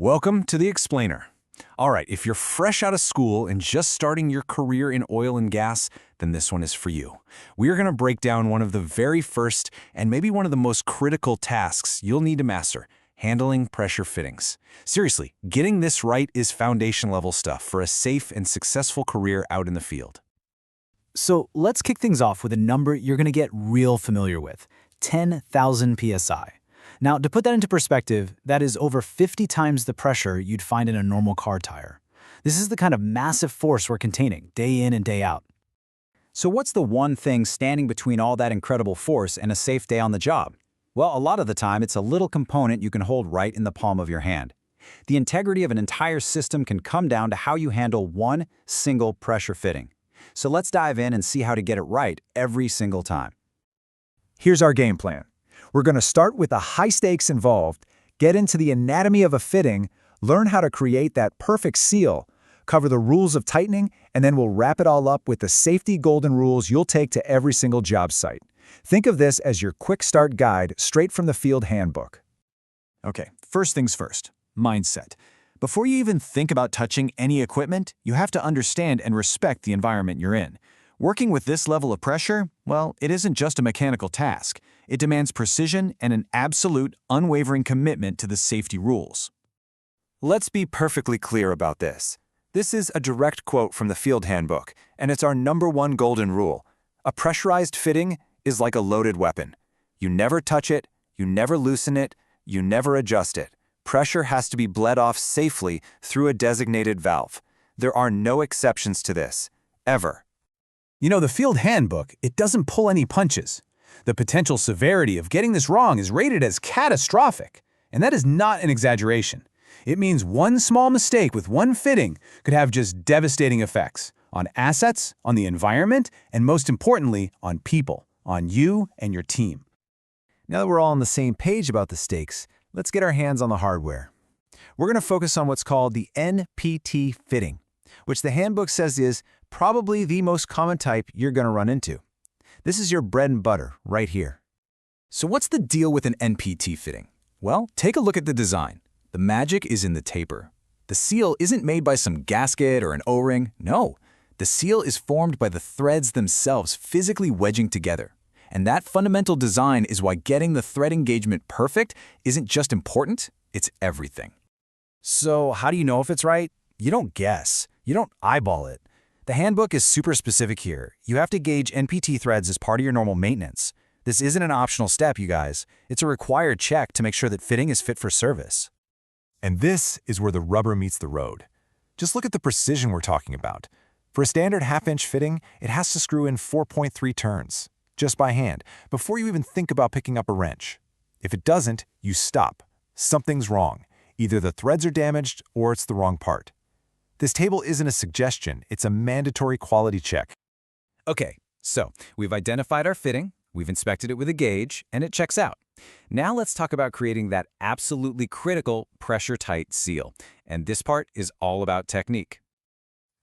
Welcome to the Explainer. All right, if you're fresh out of school and just starting your career in oil and gas, then this one is for you. We are going to break down one of the very first and maybe one of the most critical tasks you'll need to master: handling pressure fittings. Seriously, getting this right is foundation-level stuff for a safe and successful career out in the field. So let's kick things off with a number you're going to get real familiar with: 10,000 psi. Now, to put that into perspective, that is over 50 times the pressure you'd find in a normal car tire. This is the kind of massive force we're containing, day in and day out. So what's the one thing standing between all that incredible force and a safe day on the job? Well, a lot of the time, it's a little component you can hold right in the palm of your hand. The integrity of an entire system can come down to how you handle one single pressure fitting. So let's dive in and see how to get it right every single time. Here's our game plan. We're going to start with the high stakes involved, get into the anatomy of a fitting, learn how to create that perfect seal, cover the rules of tightening, and then we'll wrap it all up with the safety golden rules you'll take to every single job site. Think of this as your quick start guide straight from the field handbook. Okay, first things first, mindset. Before you even think about touching any equipment, you have to understand and respect the environment you're in. Working with this level of pressure, well, it isn't just a mechanical task. It demands precision and an absolute, unwavering commitment to the safety rules. Let's be perfectly clear about this. This is a direct quote from the field handbook, and it's our #1 golden rule. A pressurized fitting is like a loaded weapon. You never touch it, you never loosen it, you never adjust it. Pressure has to be bled off safely through a designated valve. There are no exceptions to this, ever. You know, the field handbook, it doesn't pull any punches. The potential severity of getting this wrong is rated as catastrophic, and that is not an exaggeration. It means one small mistake with one fitting could have just devastating effects on assets, on the environment, and most importantly, on people, on you and your team. Now that we're all on the same page about the stakes, let's get our hands on the hardware. We're going to focus on what's called the NPT fitting, which the handbook says is probably the most common type you're going to run into. This is your bread and butter right here. So what's the deal with an NPT fitting? Well, take a look at the design. The magic is in the taper. The seal isn't made by some gasket or an O-ring. No, the seal is formed by the threads themselves physically wedging together. And that fundamental design is why getting the thread engagement perfect isn't just important, it's everything. So how do you know if it's right? You don't guess. You don't eyeball it. The handbook is super specific here. You have to gauge NPT threads as part of your normal maintenance. This isn't an optional step, you guys. It's a required check to make sure that fitting is fit for service. And this is where the rubber meets the road. Just look at the precision we're talking about. For a standard half-inch fitting, it has to screw in 4.3 turns, just by hand, before you even think about picking up a wrench. If it doesn't, you stop. Something's wrong. Either the threads are damaged or it's the wrong part. This table isn't a suggestion, it's a mandatory quality check. Okay, so we've identified our fitting, we've inspected it with a gauge, and it checks out. Now let's talk about creating that absolutely critical pressure-tight seal. And this part is all about technique.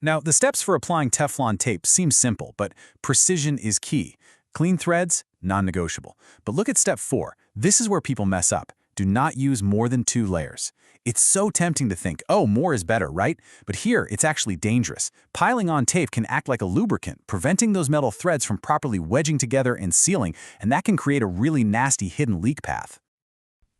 Now, the steps for applying Teflon tape seem simple, but precision is key. Clean threads, non-negotiable. But look at step 4. This is where people mess up. Do not use more than 2 layers. It's so tempting to think, oh, more is better, right? But here, it's actually dangerous. Piling on tape can act like a lubricant, preventing those metal threads from properly wedging together and sealing, and that can create a really nasty hidden leak path.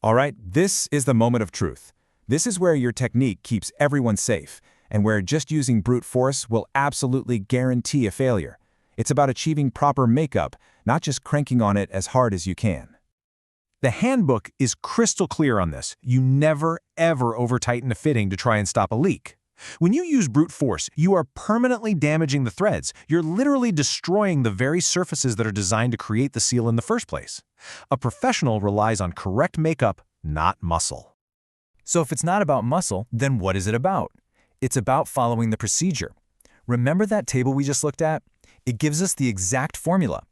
All right, this is the moment of truth. This is where your technique keeps everyone safe, and where just using brute force will absolutely guarantee a failure. It's about achieving proper makeup, not just cranking on it as hard as you can. The handbook is crystal clear on this. You never, ever over-tighten a fitting to try and stop a leak. When you use brute force, you are permanently damaging the threads. You're literally destroying the very surfaces that are designed to create the seal in the first place. A professional relies on correct makeup, not muscle. So if it's not about muscle, then what is it about? It's about following the procedure. Remember that table we just looked at? It gives us the exact formula.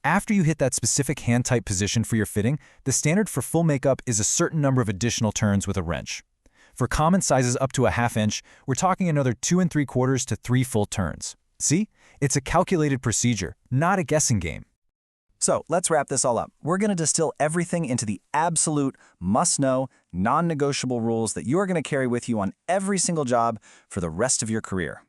After you hit that specific hand-tight position for your fitting, the standard for full makeup is a certain number of additional turns with a wrench. For common sizes up to a ½ inch, we're talking another 2 3/4 to 3 full turns. See? It's a calculated procedure, not a guessing game. So let's wrap this all up. We're going to distill everything into the absolute must-know, non-negotiable rules that you are going to carry with you on every single job for the rest of your career.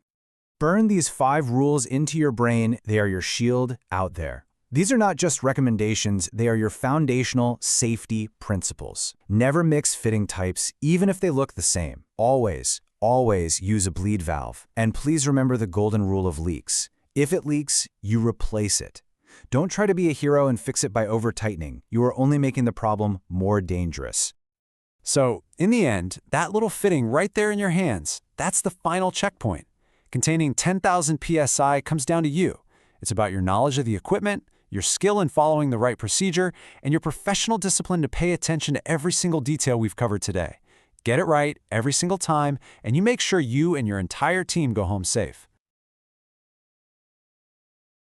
Burn these 5 rules into your brain. They are your shield out there. These are not just recommendations, they are your foundational safety principles. Never mix fitting types, even if they look the same. Always, always use a bleed valve. And please remember the golden rule of leaks. If it leaks, you replace it. Don't try to be a hero and fix it by over-tightening. You are only making the problem more dangerous. So, in the end, that little fitting right there in your hands, that's the final checkpoint. Containing 10,000 psi comes down to you. It's about your knowledge of the equipment, your skill in following the right procedure, and your professional discipline to pay attention to every single detail we've covered today. Get it right every single time, and you make sure you and your entire team go home safe.